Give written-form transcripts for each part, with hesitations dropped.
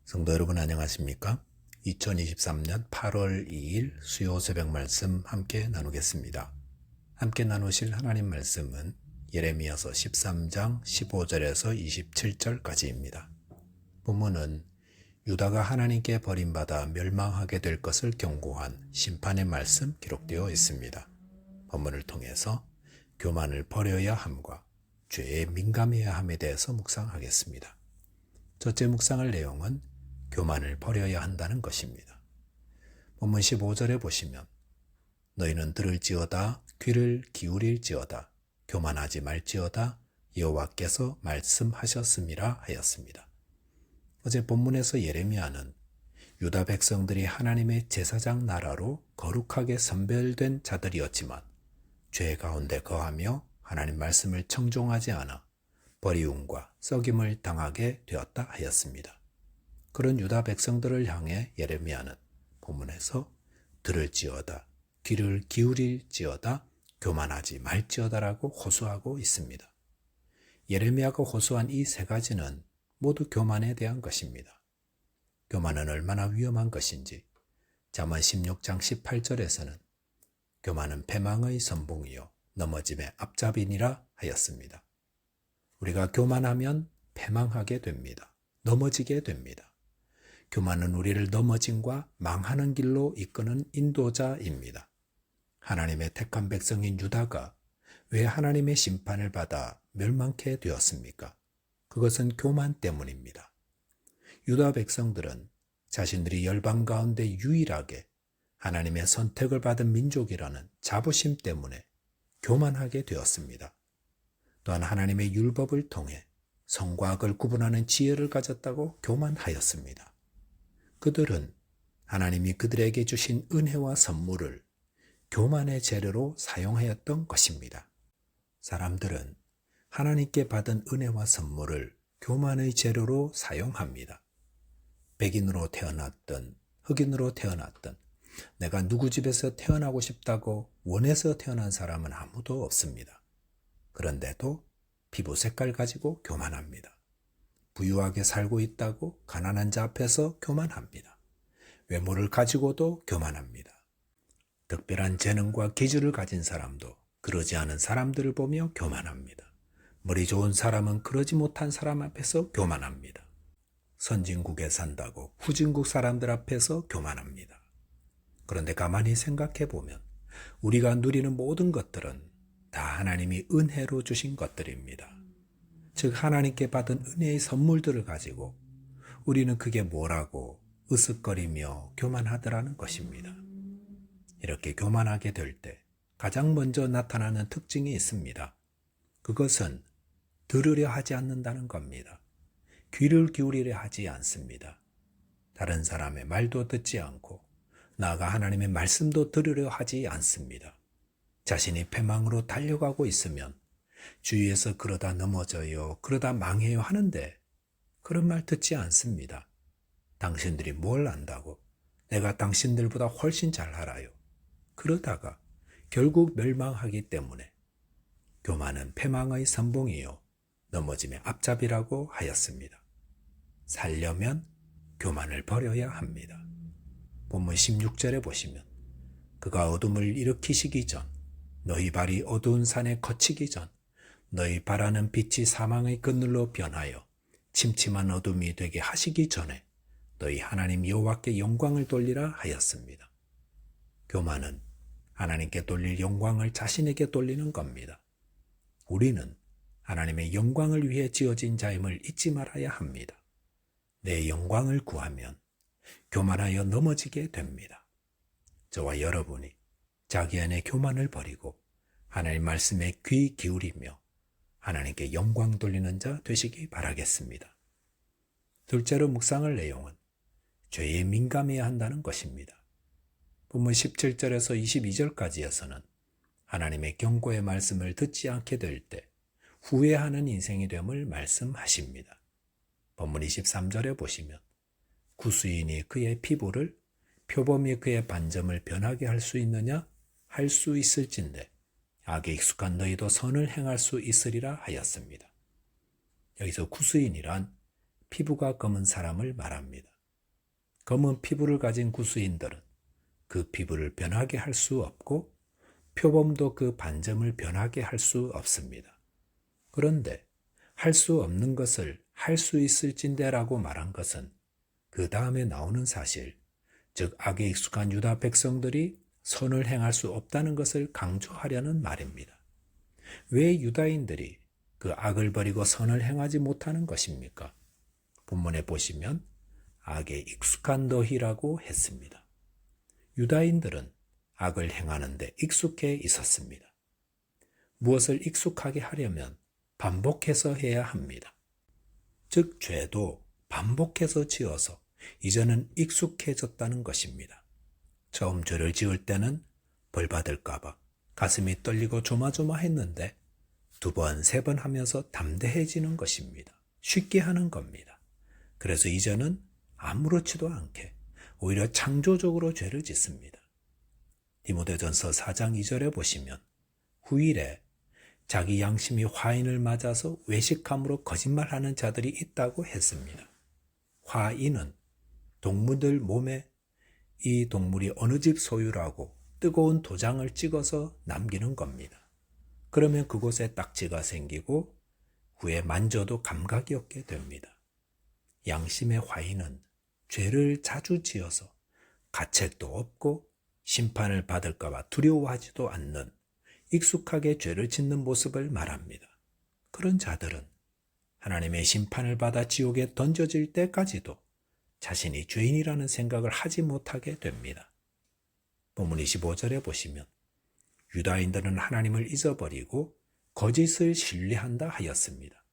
성도 여러분 안녕하십니까? 2023년 8월 2일 수요 새벽 말씀 함께 나누겠습니다. 함께 나누실 하나님 말씀은 예레미야서 13장 15절에서 27절까지입니다. 본문은 유다가 하나님께 버림받아 멸망하게 될 것을 경고한 심판의 말씀 기록되어 있습니다. 본문을 통해서 교만을 버려야 함과 죄에 민감해야 함에 대해서 묵상하겠습니다. 첫째 묵상할 내용은 교만을 버려야 한다는 것입니다. 본문 15절에 보시면 너희는 들을지어다 귀를 기울일지어다 교만하지 말지어다 여호와께서 말씀하셨음이라 하였습니다. 어제 본문에서 예레미야는 유다 백성들이 하나님의 제사장 나라로 거룩하게 선별된 자들이었지만 죄 가운데 거하며 하나님 말씀을 청종하지 않아 버리움과 썩임을 당하게 되었다 하였습니다. 그런 유다 백성들을 향해 예레미야는 본문에서 들을지어다 귀를 기울일지어다 교만하지 말지어다라고 호소하고 있습니다. 예레미야가 호소한 이 세 가지는 모두 교만에 대한 것입니다. 교만은 얼마나 위험한 것인지 잠언 16장 18절에서는 교만은 패망의 선봉이요 넘어짐의 앞잡이니라 하였습니다. 우리가 교만하면 패망하게 됩니다. 넘어지게 됩니다. 교만은 우리를 넘어짐과 망하는 길로 이끄는 인도자입니다. 하나님의 택한 백성인 유다가 왜 하나님의 심판을 받아 멸망케 되었습니까? 그것은 교만 때문입니다. 유다 백성들은 자신들이 열방 가운데 유일하게 하나님의 선택을 받은 민족이라는 자부심 때문에 교만하게 되었습니다. 또한 하나님의 율법을 통해 선과 악을 구분하는 지혜를 가졌다고 교만하였습니다. 그들은 하나님이 그들에게 주신 은혜와 선물을 교만의 재료로 사용하였던 것입니다. 사람들은 하나님께 받은 은혜와 선물을 교만의 재료로 사용합니다. 백인으로 태어났든 흑인으로 태어났든 내가 누구 집에서 태어나고 싶다고 원해서 태어난 사람은 아무도 없습니다. 그런데도 피부 색깔 가지고 교만합니다. 부유하게 살고 있다고 가난한 자 앞에서 교만합니다. 외모를 가지고도 교만합니다. 특별한 재능과 기질을 가진 사람도 그러지 않은 사람들을 보며 교만합니다. 머리 좋은 사람은 그러지 못한 사람 앞에서 교만합니다. 선진국에 산다고 후진국 사람들 앞에서 교만합니다. 그런데 가만히 생각해 보면 우리가 누리는 모든 것들은 다 하나님이 은혜로 주신 것들입니다. 즉 하나님께 받은 은혜의 선물들을 가지고 우리는 그게 뭐라고 으쓱거리며 교만하더라는 것입니다. 이렇게 교만하게 될 때 가장 먼저 나타나는 특징이 있습니다. 그것은 들으려 하지 않는다는 겁니다. 귀를 기울이려 하지 않습니다. 다른 사람의 말도 듣지 않고 나아가 하나님의 말씀도 들으려 하지 않습니다. 자신이 패망으로 달려가고 있으면 주위에서 그러다 넘어져요, 그러다 망해요 하는데 그런 말 듣지 않습니다. 당신들이 뭘 안다고? 내가 당신들보다 훨씬 잘 알아요. 그러다가 결국 멸망하기 때문에 교만은 패망의 선봉이요 넘어짐의 앞잡이라고 하였습니다. 살려면 교만을 버려야 합니다. 본문 16절에 보시면 그가 어둠을 일으키시기 전 너희 발이 어두운 산에 거치기 전 너희 바라는 빛이 사망의 그늘로 변하여 침침한 어둠이 되게 하시기 전에 너희 하나님 여호와께 영광을 돌리라 하였습니다. 교만은 하나님께 돌릴 영광을 자신에게 돌리는 겁니다. 우리는 하나님의 영광을 위해 지어진 자임을 잊지 말아야 합니다. 내 영광을 구하면 교만하여 넘어지게 됩니다. 저와 여러분이 자기 안의 교만을 버리고 하나님 말씀에 귀 기울이며 하나님께 영광 돌리는 자 되시기 바라겠습니다. 둘째로 묵상할 내용은 죄에 민감해야 한다는 것입니다. 본문 17절에서 22절까지에서는 하나님의 경고의 말씀을 듣지 않게 될 때 후회하는 인생이 됨을 말씀하십니다. 본문 23절에 보시면 구수인이 그의 피부를 표범이 그의 반점을 변하게 할 수 있느냐? 할 수 있을진데 악에 익숙한 너희도 선을 행할 수 있으리라 하였습니다. 여기서 구수인이란 피부가 검은 사람을 말합니다. 검은 피부를 가진 구수인들은 그 피부를 변하게 할 수 없고 표범도 그 반점을 변하게 할 수 없습니다. 그런데 할 수 없는 것을 할 수 있을진대라고 말한 것은 그 다음에 나오는 사실, 즉 악에 익숙한 유다 백성들이 선을 행할 수 없다는 것을 강조하려는 말입니다. 왜 유다인들이 그 악을 버리고 선을 행하지 못하는 것입니까? 본문에 보시면 악에 익숙한 너희라고 했습니다. 유다인들은 악을 행하는데 익숙해 있었습니다. 무엇을 익숙하게 하려면 반복해서 해야 합니다. 즉 죄도 반복해서 지어서 이제는 익숙해졌다는 것입니다. 처음 죄를 지을 때는 벌 받을까 봐 가슴이 떨리고 조마조마했는데 2번, 3번 하면서 담대해지는 것입니다. 쉽게 하는 겁니다. 그래서 이제는 아무렇지도 않게 오히려 창조적으로 죄를 짓습니다. 디모데전서 4장 2절에 보시면 후일에 자기 양심이 화인을 맞아서 외식함으로 거짓말하는 자들이 있다고 했습니다. 화인은 동물들 몸에 이 동물이 어느 집 소유라고 뜨거운 도장을 찍어서 남기는 겁니다. 그러면 그곳에 딱지가 생기고 후에 만져도 감각이 없게 됩니다. 양심의 화인은 죄를 자주 지어서 가책도 없고 심판을 받을까 봐 두려워하지도 않는 익숙하게 죄를 짓는 모습을 말합니다. 그런 자들은 하나님의 심판을 받아 지옥에 던져질 때까지도 자신이 죄인이라는 생각을 하지 못하게 됩니다. 본문 25절에 보시면 유다인들은 하나님을 잊어버리고 거짓을 신뢰한다 하였습니다.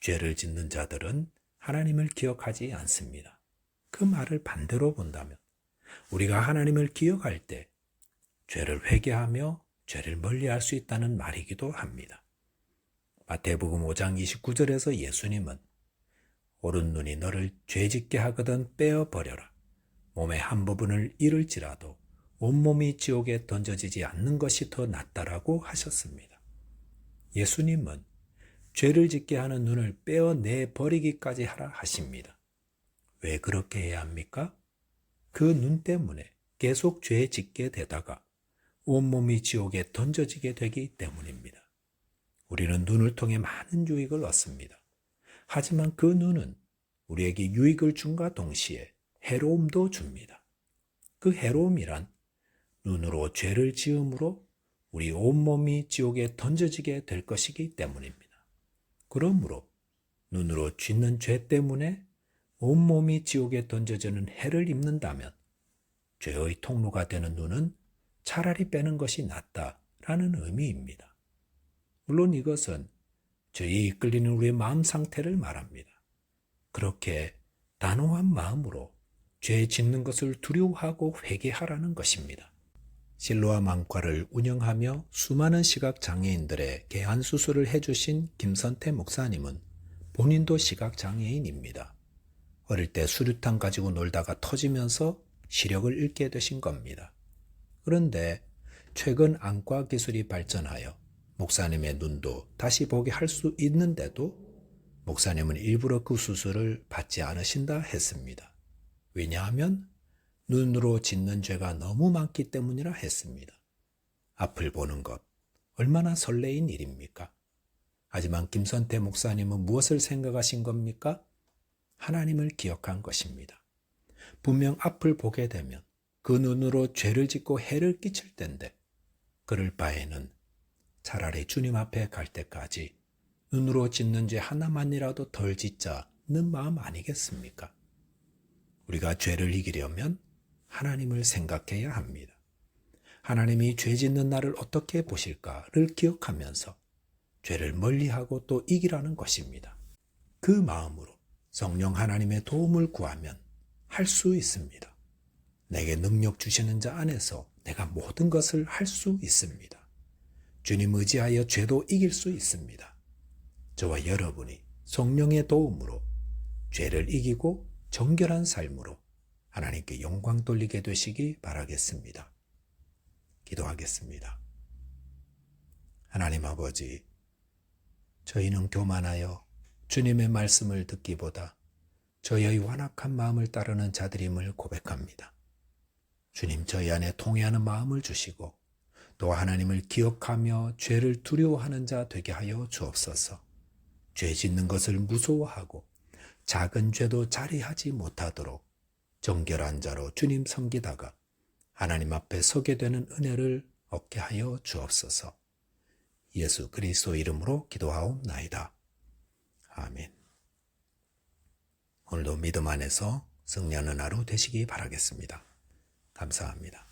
죄를 짓는 자들은 하나님을 기억하지 않습니다. 그 말을 반대로 본다면 우리가 하나님을 기억할 때 죄를 회개하며 죄를 멀리할 수 있다는 말이기도 합니다. 마태복음 5장 29절에서 예수님은 오른 눈이 너를 죄짓게 하거든 빼어버려라. 몸의 한 부분을 잃을지라도 온몸이 지옥에 던져지지 않는 것이 더 낫다라고 하셨습니다. 예수님은 죄를 짓게 하는 눈을 빼어내 버리기까지 하라 하십니다. 왜 그렇게 해야 합니까? 그 눈 때문에 계속 죄 짓게 되다가 온몸이 지옥에 던져지게 되기 때문입니다. 우리는 눈을 통해 많은 유익을 얻습니다. 하지만 그 눈은 우리에게 유익을 줌과 동시에 해로움도 줍니다. 그 해로움이란 눈으로 죄를 지음으로 우리 온몸이 지옥에 던져지게 될 것이기 때문입니다. 그러므로 눈으로 짓는 죄 때문에 온몸이 지옥에 던져지는 해를 입는다면 죄의 통로가 되는 눈은 차라리 빼는 것이 낫다라는 의미입니다. 물론 이것은 죄에 이끌리는 우리의 마음 상태를 말합니다. 그렇게 단호한 마음으로 죄 짓는 것을 두려워하고 회개하라는 것입니다. 실로암 안과를 운영하며 수많은 시각장애인들의 개안수술을 해주신 김선태 목사님은 본인도 시각장애인입니다. 어릴 때 수류탄 가지고 놀다가 터지면서 시력을 잃게 되신 겁니다. 그런데 최근 안과 기술이 발전하여 목사님의 눈도 다시 보게 할 수 있는데도 목사님은 일부러 그 수술을 받지 않으신다 했습니다. 왜냐하면 눈으로 짓는 죄가 너무 많기 때문이라 했습니다. 앞을 보는 것, 얼마나 설레인 일입니까? 하지만 김선태 목사님은 무엇을 생각하신 겁니까? 하나님을 기억한 것입니다. 분명 앞을 보게 되면 그 눈으로 죄를 짓고 해를 끼칠 텐데 그럴 바에는 차라리 주님 앞에 갈 때까지 눈으로 짓는 죄 하나만이라도 덜 짓자는 마음 아니겠습니까? 우리가 죄를 이기려면 하나님을 생각해야 합니다. 하나님이 죄 짓는 나를 어떻게 보실까를 기억하면서 죄를 멀리하고 또 이기라는 것입니다. 그 마음으로 성령 하나님의 도움을 구하면 할 수 있습니다. 내게 능력 주시는 자 안에서 내가 모든 것을 할 수 있습니다. 주님 의지하여 죄도 이길 수 있습니다. 저와 여러분이 성령의 도움으로 죄를 이기고 정결한 삶으로 하나님께 영광 돌리게 되시기 바라겠습니다. 기도하겠습니다. 하나님 아버지, 저희는 교만하여 주님의 말씀을 듣기보다 저희의 완악한 마음을 따르는 자들임을 고백합니다. 주님, 저희 안에 통회하는 마음을 주시고 또 하나님을 기억하며 죄를 두려워하는 자 되게 하여 주옵소서. 죄 짓는 것을 무서워하고 작은 죄도 자리하지 못하도록 정결한 자로 주님 섬기다가 하나님 앞에 서게 되는 은혜를 얻게 하여 주옵소서. 예수 그리스도 이름으로 기도하옵나이다. 아멘. 오늘도 믿음 안에서 승리하는 하루 되시기 바라겠습니다. 감사합니다.